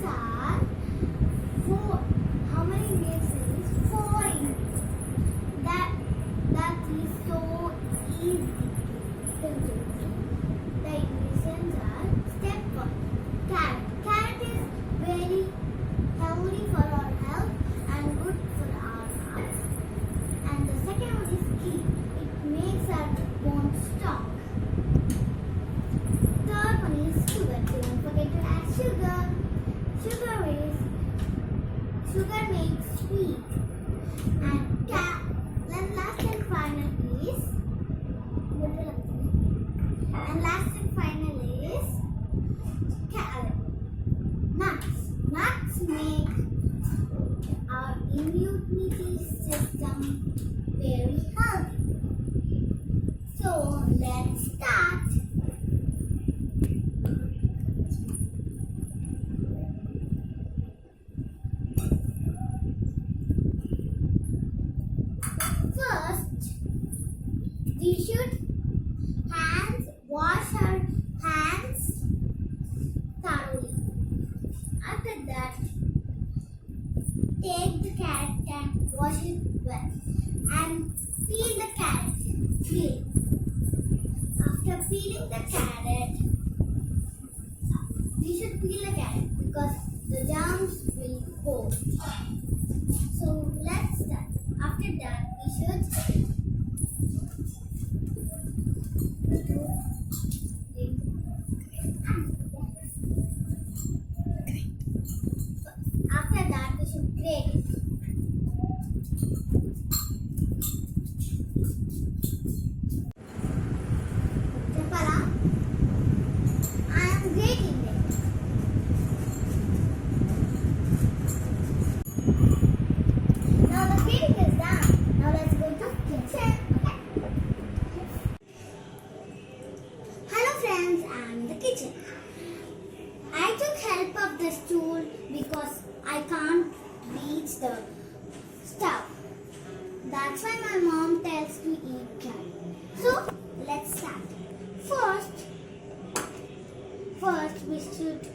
ingredients are 4. How many ingredients? 4 ingredients. That is so easy to do. The ingredients are step 1. Carrot. Carrot is very healthy for our health and good for our heart. And the second one is ghee. It makes our bones strong. Third one is sugar. Don't forget to add sugar. Sugar makes sweet. And then last and final is carrot. Nuts make our immunity system very healthy. So let's start. First, we should wash our hands thoroughly. After that, take the carrot and wash it well and peel the carrot. After peeling the carrot, we should peel the carrot because the germs will go. So let's start. After that, we should grate it. Chapala, I am grating it. Now the grating is done. Now let's go to kitchen. Hello friends, I am in the kitchen. I took help of the stool because I can't reach the stove. That's why my mom tells to eat carrot. So let's start. First we should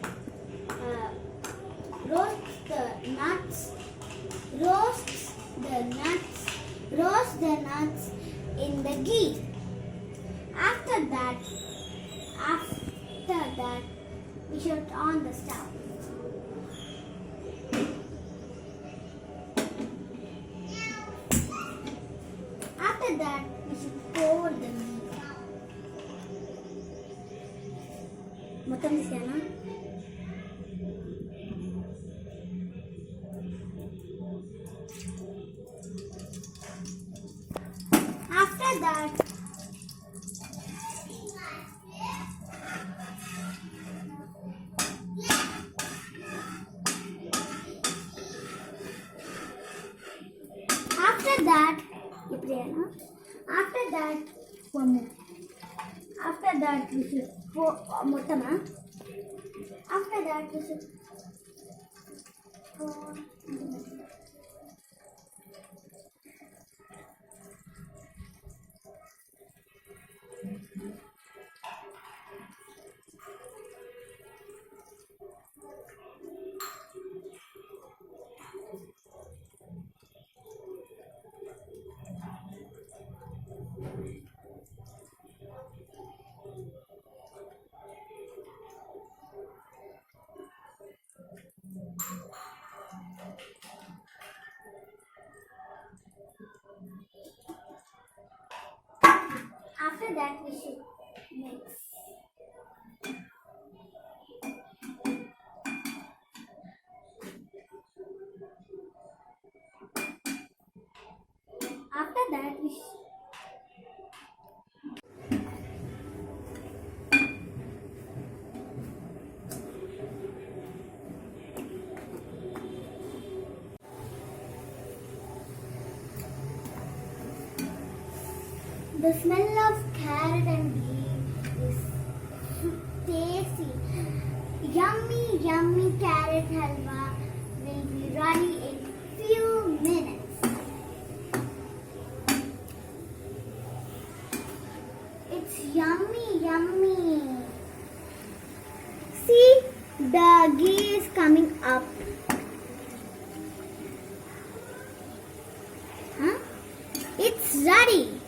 roast the nuts in the ghee. After that we should on the stove. After that, we should pour the ghee. After that, we should pour After that, we should pour. After that, we should mix. After that, we The smell of carrot and ghee is tasty. Yummy, yummy carrot halwa will be ready in few minutes. It's yummy, yummy. See, The ghee is coming up. Huh? It's ready.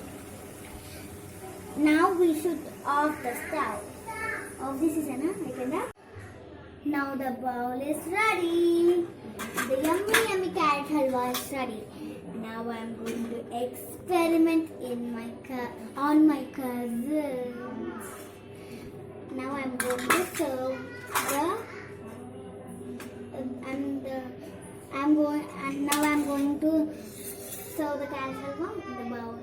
Now we should off the stove. Off this is enough. Now the bowl is ready. The yummy carrot halwa is ready. Now I am going to experiment on my cousins. Now I am going to serve now I am going to serve the carrot halwa in the bowl.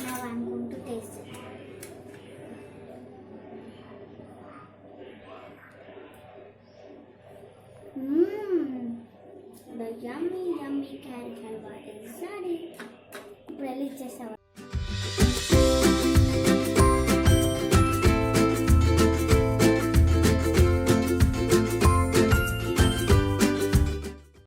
Now I'm going to taste it. The yummy carrot halwa is ready. Really just